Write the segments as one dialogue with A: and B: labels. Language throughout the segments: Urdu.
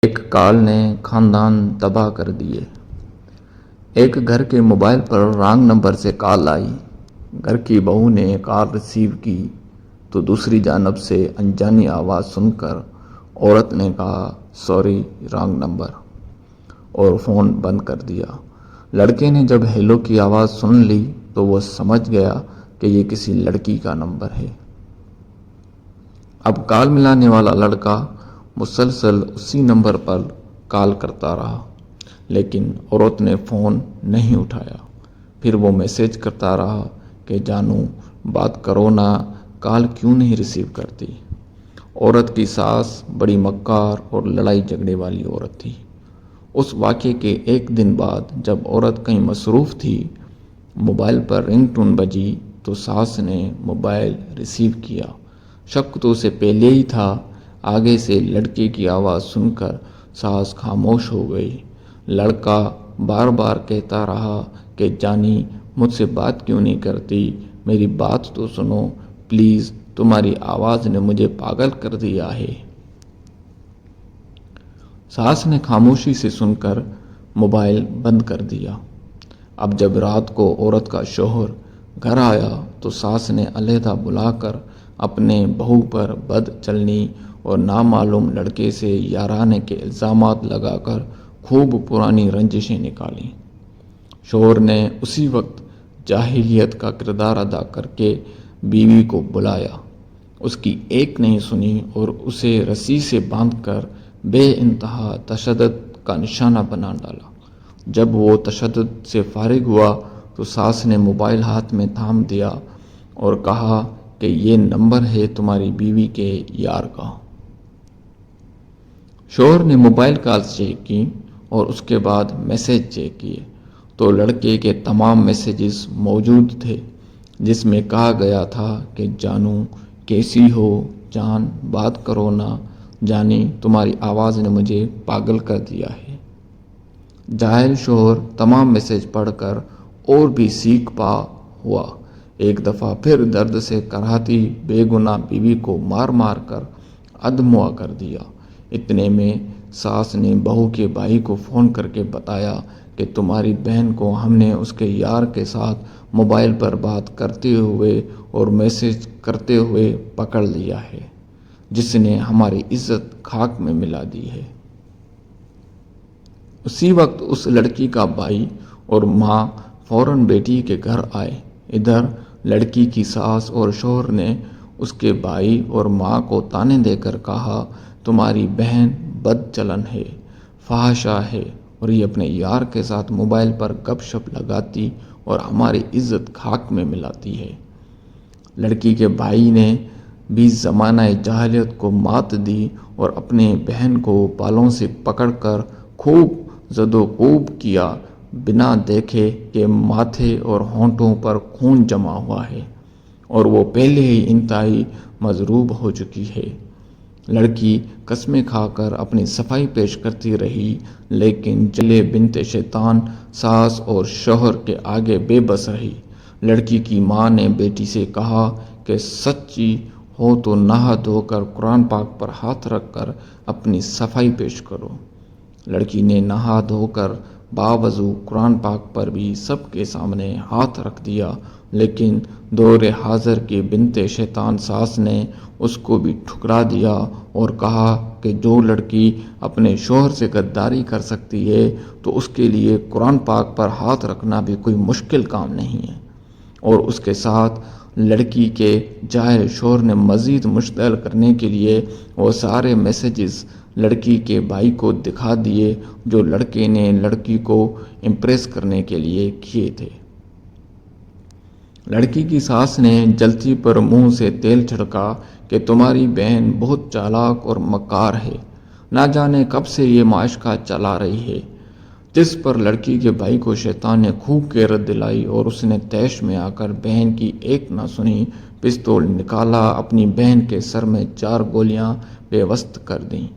A: ایک کال نے خاندان تباہ کر دیے۔ ایک گھر کے موبائل پر رانگ نمبر سے کال آئی۔ گھر کی بہو نے کال ریسیو کی تو دوسری جانب سے انجانی آواز سن کر عورت نے کہا سوری رانگ نمبر اور فون بند کر دیا۔ لڑکے نے جب ہیلو کی آواز سن لی تو وہ سمجھ گیا کہ یہ کسی لڑکی کا نمبر ہے۔ اب کال ملانے والا لڑکا مسلسل اسی نمبر پر کال کرتا رہا لیکن عورت نے فون نہیں اٹھایا۔ پھر وہ میسج کرتا رہا کہ جانو بات کرو نا، کال کیوں نہیں ریسیو کرتی۔ عورت کی ساس بڑی مکار اور لڑائی جھگڑے والی عورت تھی۔ اس واقعے کے ایک دن بعد جب عورت کہیں مصروف تھی، موبائل پر رنگ ٹون بجی تو ساس نے موبائل ریسیو کیا۔ شک تو اسے پہلے ہی تھا۔ آگے سے لڑکے کی آواز سن کر ساس خاموش ہو گئی۔ لڑکا بار بار کہتا رہا کہ جانی مجھ سے بات کیوں نہیں کرتی، میری بات تو سنو پلیز، تمہاری آواز نے مجھے پاگل کر دیا ہے۔ ساس نے خاموشی سے سن کر موبائل بند کر دیا۔ اب جب رات کو عورت کا شوہر گھر آیا تو ساس نے علیحدہ بلا کر اپنے بہو پر بد چلنی اور نامعلوم لڑکے سے یارانے کے الزامات لگا کر خوب پرانی رنجشیں نکالیں۔ شوہر نے اسی وقت جاہلیت کا کردار ادا کر کے بیوی کو بلایا، اس کی ایک نہیں سنی اور اسے رسی سے باندھ کر بے انتہا تشدد کا نشانہ بنا ڈالا۔ جب وہ تشدد سے فارغ ہوا تو ساس نے موبائل ہاتھ میں تھام دیا اور کہا کہ یہ نمبر ہے تمہاری بیوی کے یار کا۔ شوہر نے موبائل کالز چیک کی اور اس کے بعد میسج چیک کیے تو لڑکے کے تمام میسیجز موجود تھے جس میں کہا گیا تھا کہ جانو کیسی ہو، جان بات کرو نا، جانی تمہاری آواز نے مجھے پاگل کر دیا ہے۔ جاہل شوہر تمام میسیج پڑھ کر اور بھی سیکھ پا ہوا، ایک دفعہ پھر درد سے کراہتی بے گناہ بیوی کو مار مار کر ادموا کر دیا۔ اتنے میں ساس نے بہو کے بھائی کو فون کر کے بتایا کہ تمہاری بہن کو ہم نے اس کے یار کے ساتھ موبائل پر بات کرتے ہوئے اور میسج کرتے ہوئے پکڑ لیا ہے، جس نے ہماری عزت خاک میں ملا دی ہے۔ اسی وقت اس لڑکی کا بھائی اور ماں فوراً بیٹی کے گھر آئے۔ ادھر لڑکی کی ساس اور شوہر نے اس کے بھائی اور ماں کو طعنے دے کر کہا تمہاری بہن بد چلن ہے، فحاشہ ہے اور یہ اپنے یار کے ساتھ موبائل پر گپ شپ لگاتی اور ہماری عزت خاک میں ملاتی ہے۔ لڑکی کے بھائی نے بھی زمانہ جاہلیت کو مات دی اور اپنے بہن کو بالوں سے پکڑ کر خوب زد و کوب کیا، بنا دیکھے کہ ماتھے اور ہونٹوں پر خون جمع ہوا ہے اور وہ پہلے ہی انتہائی مضروب ہو چکی ہے۔ لڑکی قسمیں کھا کر اپنی صفائی پیش کرتی رہی لیکن جلے بنت شیطان ساس اور شوہر کے آگے بے بس رہی۔ لڑکی کی ماں نے بیٹی سے کہا کہ سچی ہو تو نہا دھو کر قرآن پاک پر ہاتھ رکھ کر اپنی صفائی پیش کرو۔ لڑکی نے نہا دھو کر باوضو قرآن پاک پر بھی سب کے سامنے ہاتھ رکھ دیا لیکن دور حاضر کی بنت شیطان ساس نے اس کو بھی ٹھکرا دیا اور کہا کہ جو لڑکی اپنے شوہر سے غداری کر سکتی ہے تو اس کے لیے قرآن پاک پر ہاتھ رکھنا بھی کوئی مشکل کام نہیں ہے۔ اور اس کے ساتھ لڑکی کے جاہل شوہر نے مزید مشتعل کرنے کے لیے وہ سارے میسیجز لڑکی کے بھائی کو دکھا دیے جو لڑکے نے لڑکی کو امپریس کرنے کے لیے کیے تھے۔ لڑکی کی ساس نے جلتی پر منہ سے تیل چھڑکا کہ تمہاری بہن بہت چالاک اور مکار ہے، نہ جانے کب سے یہ معاشقہ چلا رہی ہے، جس پر لڑکی کے بھائی کو شیطان نے خوب غیرت دلائی اور اس نے طیش میں آ کر بہن کی ایک نہ سنی پستول نکالا، اپنی بہن کے سر میں 4 گولیاں پیوست کر دیں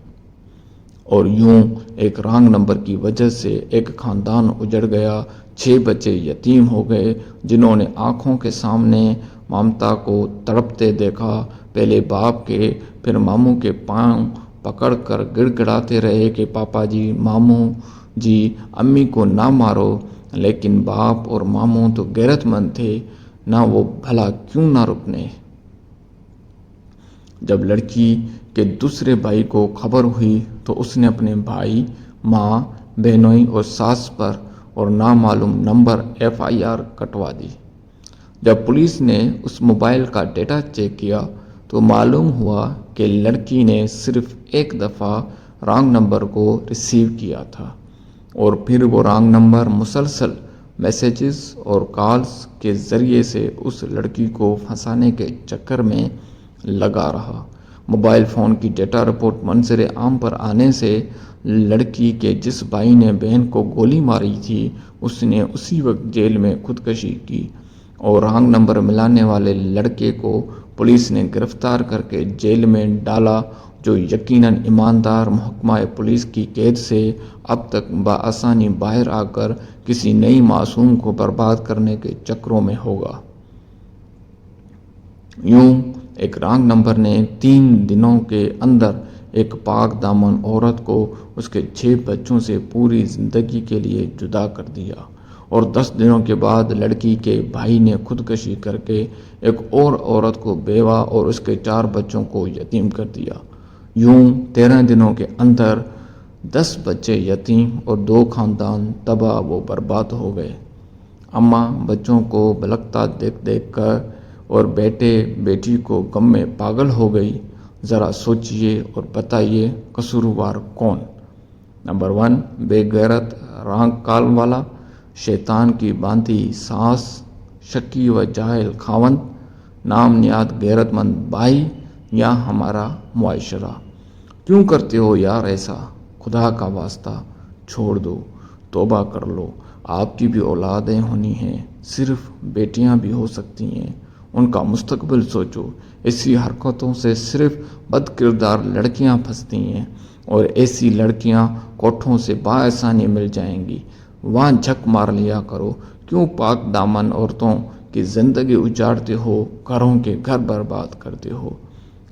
A: اور یوں ایک رانگ نمبر کی وجہ سے ایک خاندان اجڑ گیا۔ 6 بچے یتیم ہو گئے جنہوں نے آنکھوں کے سامنے ممتا کو تڑپتے دیکھا، پہلے باپ کے پھر ماموں کے پاؤں پکڑ کر گڑ گڑاتے رہے کہ پاپا جی، ماموں جی، امی کو نہ مارو، لیکن باپ اور ماموں تو غیرت مند تھے نہ، وہ بھلا کیوں نہ رکنے۔ جب لڑکی کے دوسرے بھائی کو خبر ہوئی تو اس نے اپنے بھائی، ماں، بہنوئی اور ساس پر اور نامعلوم نمبر FIR کٹوا دی۔ جب پولیس نے اس موبائل کا ڈیٹا چیک کیا تو معلوم ہوا کہ لڑکی نے صرف ایک دفعہ رانگ نمبر کو ریسیو کیا تھا، اور پھر وہ رانگ نمبر مسلسل میسیجز اور کالز کے ذریعے سے اس لڑکی کو پھنسانے کے چکر میں لگا رہا۔ موبائل فون کی ڈیٹا رپورٹ منظر عام پر آنے سے لڑکی کے جس بھائی نے بہن کو گولی ماری تھی اس نے اسی وقت جیل میں خودکشی کی، اور رانگ نمبر ملانے والے لڑکے کو پولیس نے گرفتار کر کے جیل میں ڈالا، جو یقیناً ایماندار محکمہ پولیس کی قید سے اب تک بآسانی باہر آ کر کسی نئی معصوم کو برباد کرنے کے چکروں میں ہوگا۔ یوں ایک رانگ نمبر نے 3 دنوں کے اندر ایک پاک دامن عورت کو اس کے 6 بچوں سے پوری زندگی کے لیے جدا کر دیا، اور 10 دنوں کے بعد لڑکی کے بھائی نے خودکشی کر کے ایک اور عورت کو بیوہ اور اس کے 4 بچوں کو یتیم کر دیا۔ یوں 13 دنوں کے اندر 10 بچے یتیم اور 2 خاندان تباہ و برباد ہو گئے۔ اماں بچوں کو بلکتا دیکھ دیکھ کر اور بیٹے بیٹی کو غم میں پاگل ہو گئی۔ ذرا سوچئے اور بتائیے قصوروار کون؟ نمبر 1، بے غیرت رانگ کال والا، شیطان کی باندھی ساس، شکی و جاہل خاوند، نام نیاد غیرت مند بھائی، یا ہمارا معاشرہ؟ کیوں کرتے ہو یار ایسا؟ خدا کا واسطہ چھوڑ دو، توبہ کر لو۔ آپ کی بھی اولادیں ہونی ہیں، صرف بیٹیاں بھی ہو سکتی ہیں، ان کا مستقبل سوچو۔ ایسی حرکتوں سے صرف بد کردار لڑکیاں پھنستی ہیں، اور ایسی لڑکیاں کوٹھوں سے بآسانی مل جائیں گی، وہاں جھک مار لیا کرو۔ کیوں پاک دامن عورتوں کی زندگی اجاڑتے ہو، گھروں کے گھر برباد کرتے ہو؟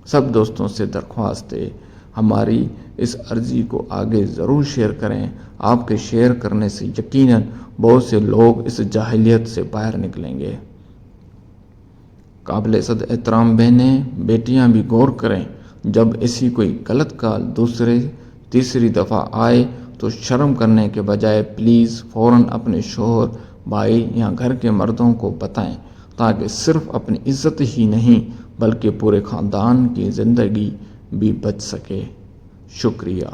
A: سب دوستوں سے درخواست ہے، ہماری اس عرضی کو آگے ضرور شیئر کریں۔ آپ کے شیئر کرنے سے یقیناً بہت سے لوگ اس جاہلیت سے باہر نکلیں گے۔ قابل صد احترام بہنیں، بیٹیاں بھی غور کریں، جب ایسی کوئی غلط کال دوسری تیسری دفعہ آئے تو شرم کرنے کے بجائے پلیز فوراً اپنے شوہر، بھائی یا گھر کے مردوں کو بتائیں، تاکہ صرف اپنی عزت ہی نہیں بلکہ پورے خاندان کی زندگی بھی بچ سکے۔ شکریہ۔